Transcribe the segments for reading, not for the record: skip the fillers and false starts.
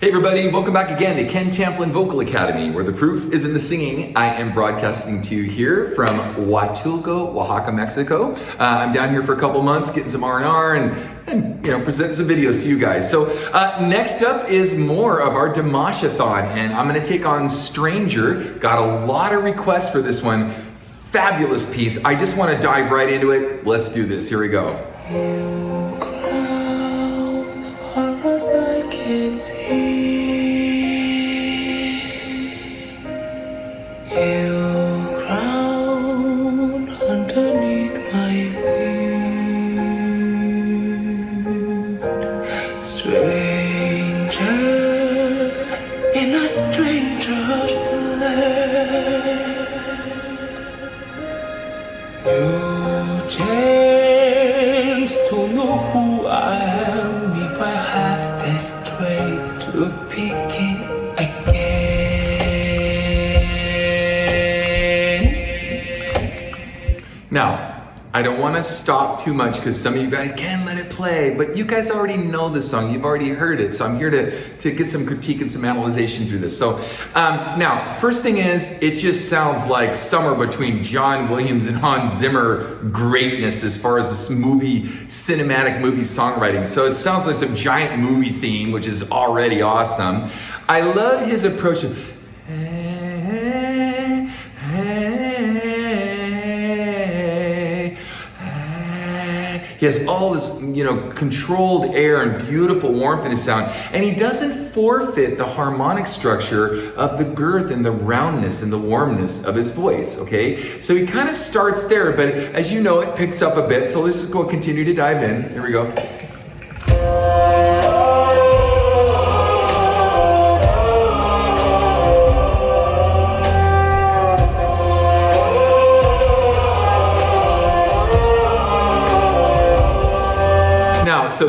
Hey everybody, welcome back again to Ken Tamplin Vocal Academy, where the proof is in the singing. I am broadcasting to you here from Huatulco, Oaxaca, Mexico. I'm down here for a couple months getting some R&R and presenting some videos to you guys. So next up is more of our Dimashathon, and I'm going to take on Stranger. Got a lot of requests for this one. Fabulous piece. I just want to dive right into it. Let's do this. Here we go. You crown the horrors I can see. You crown underneath my feet. Stranger in a stranger's land. You chance to know who I am if I have the strength to begin again. Now, I don't want to stop too much because some of you guys can let it play, but you guys already know this song. You've already heard it. So I'm here to get some critique and some analyzation through this. So now, first thing is, it just sounds like somewhere between John Williams and Hans Zimmer greatness as far as this cinematic movie songwriting. So it sounds like some giant movie theme, which is already awesome. I love his approach of, he has all this, controlled air and beautiful warmth in his sound, and he doesn't forfeit the harmonic structure of the girth and the roundness and the warmness of his voice, okay? So he kind of starts there, but as you know, it picks up a bit, so let's just go continue to dive in. Here we go. Now, so,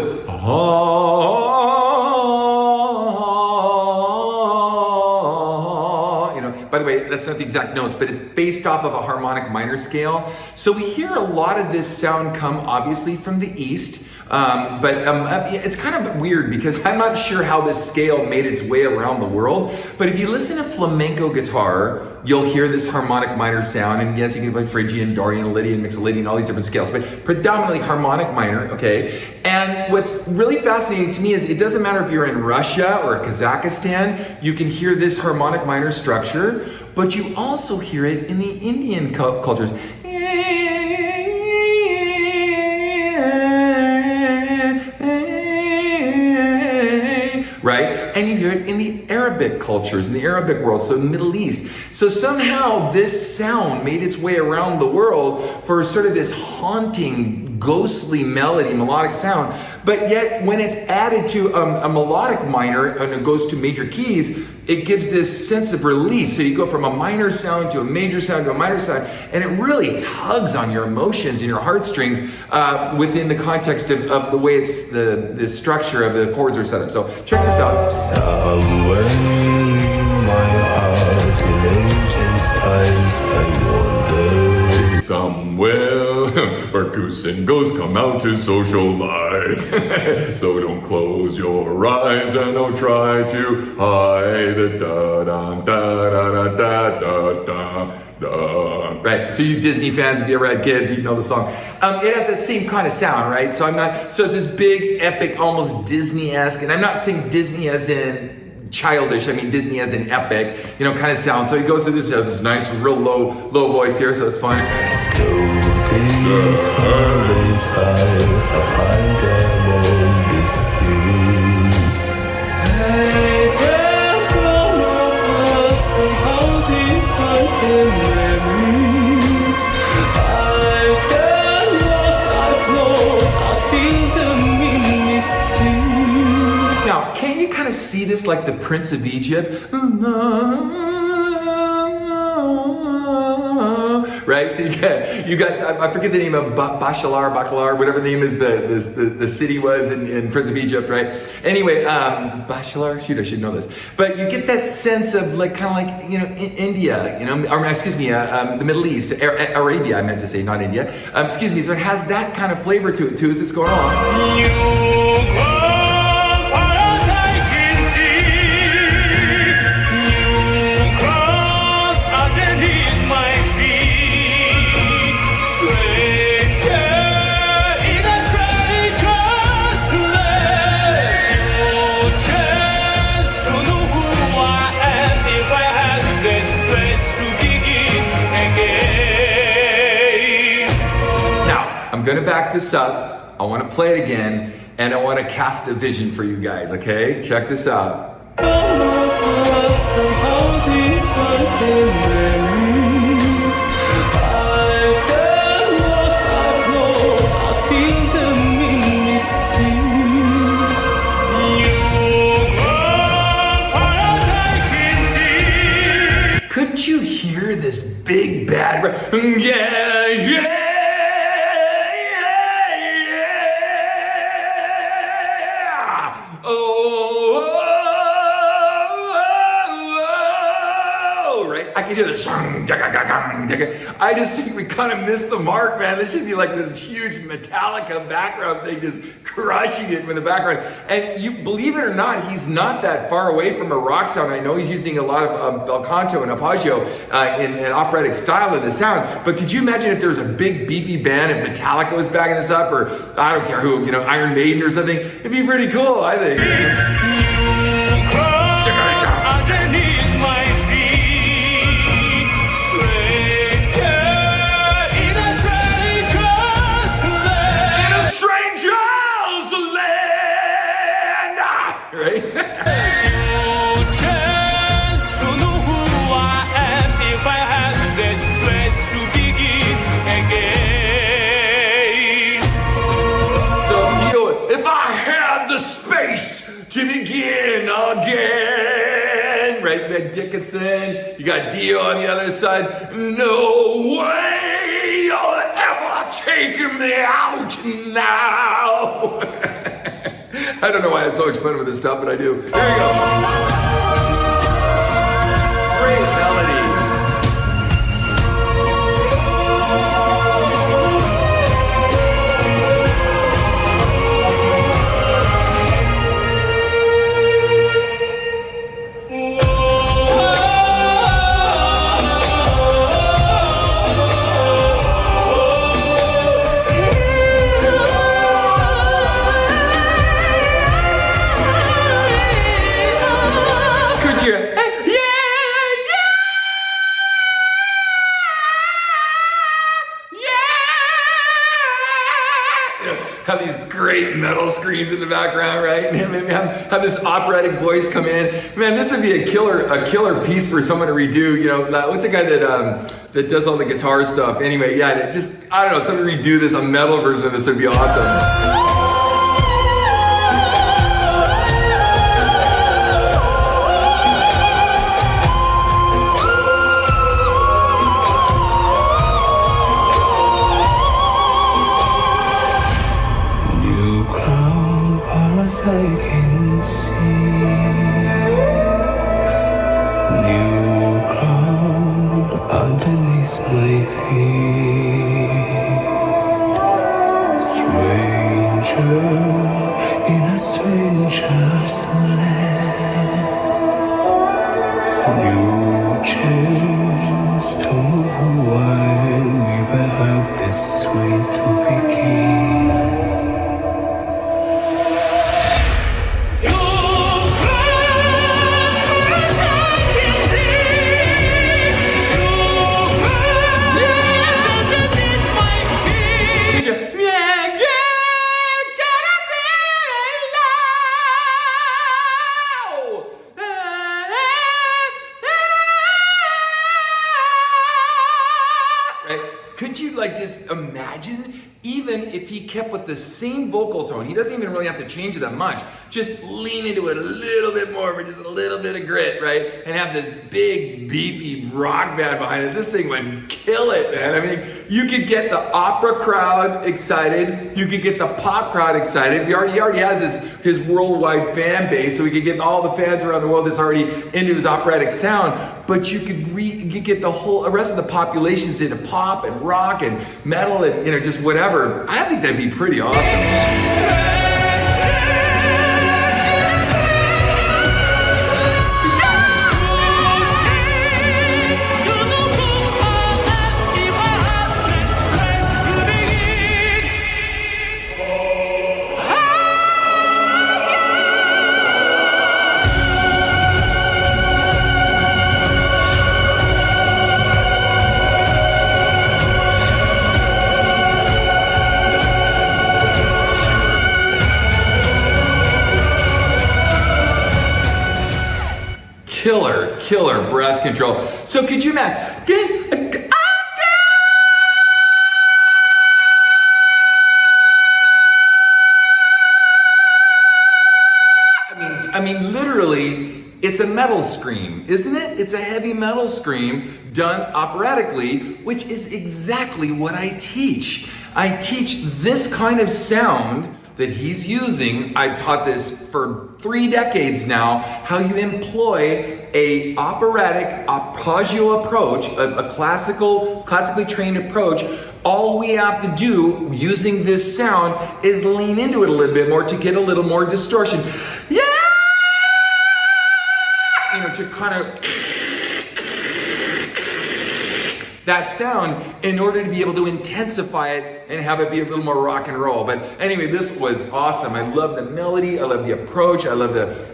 by the way, that's not the exact notes, but it's based off of a harmonic minor scale. So we hear a lot of this sound come obviously from the East, but it's kind of weird because I'm not sure how this scale made its way around the world. But if you listen to flamenco guitar, you'll hear this harmonic minor sound, and yes, you can play Phrygian, Dorian, Lydian, Mixolydian, all these different scales, but predominantly harmonic minor, okay? And what's really fascinating to me is it doesn't matter if you're in Russia or Kazakhstan, you can hear this harmonic minor structure, but you also hear it in the Indian cultures. Right? And you hear it in the Arabic cultures, in the Arabic world, so in the Middle East. So somehow this sound made its way around the world for sort of this haunting, ghostly melody, melodic sound. But yet when it's added to a melodic minor and it goes to major keys, it gives this sense of release. So you go from a minor sound to a major sound to a minor sound, and it really tugs on your emotions and your heartstrings within the context of the way it's the structure of the chords are set up. So check this out. Somewhere in my heart, in ancient times, I wonder. Somewhere where goose and ghosts come out to socialize. So don't close your eyes and don't try to hide it. Da da da da da da da da. Right. So you Disney fans, if you ever had kids, you know the song. It has that same kind of sound, right? So it's this big, epic, almost Disney-esque, and I'm not saying Disney as in childish, I mean Disney as in epic, kind of sound. So he goes to this, has this nice, real low voice here, so it's fine. Now, can you kind of see this like the Prince of Egypt? Right? So you got I forget the name of Bacalar, whatever the name is the city was in Prince of Egypt, right? Anyway, Bacalar, shoot, I should know this. But you get that sense of like kind of like India, or excuse me, the Middle East, Arabia, I meant to say, not India. Excuse me, so it has that kind of flavor to it too as it's going on. this up. I want to play it again, and I want to cast a vision for you guys, okay? Check this out. Couldn't you hear this big bad yeah, yeah, yeah. Oh, right? I can hear the I just think we kind of missed the mark, man. This should be like this huge Metallica background thing, just crushing it in the background. And you believe it or not, he's not that far away from a rock sound. I know he's using a lot of bel canto and arpeggio in an operatic style in the sound. But could you imagine if there was a big beefy band, if Metallica was backing this up, or I don't care who, Iron Maiden or something? It'd be pretty cool, I think. Right? So if I had the space to begin again, right? You got Dickinson, you got Dio on the other side. No way you'll ever take me out now. I don't know why I have so much fun with this stuff, but I do. Here we go. Great melody. Have these great metal screams in the background, right? And have this operatic voice come in. Man, this would be a killer piece for someone to redo. What's the guy that does all the guitar stuff? Anyway, yeah, I don't know, someone redo this, a metal version of this would be awesome. I can see new ground underneath my feet. Stranger in a stranger's land. New chance to know who I am if I have this street to begin. Could you just imagine, even if he kept with the same vocal tone, he doesn't even really have to change it that much, just lean into it a little bit more, but just a little bit of grit, right? And have this big, beefy rock band behind it. This thing would kill it, man. I mean, you could get the opera crowd excited, you could get the pop crowd excited. He already has his worldwide fan base, so he could get all the fans around the world that's already into his operatic sound. But you could get the rest of the populations into pop and rock and metal and just whatever. I think that'd be pretty awesome. Killer breath control. So could you imagine? I mean, literally, it's a metal scream, isn't it? It's a heavy metal scream done operatically, which is exactly what I teach. I teach this kind of sound that he's using. I've taught this for 3 decades now, how you employ a operatic arpeggio approach, a classically trained approach. All we have to do using this sound is lean into it a little bit more to get a little more distortion. Yeah! You know, to kind of that sound in order to be able to intensify it and have it be a little more rock and roll. But anyway, this was awesome. I love the melody, I love the approach, I love the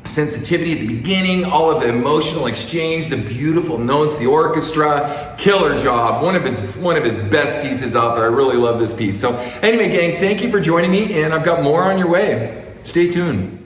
sensitivity at the beginning, all of the emotional exchange, the beautiful notes, the orchestra. Killer job. One of his best pieces out there. I really love this piece. So anyway, gang, thank you for joining me, and I've got more on your way. Stay tuned.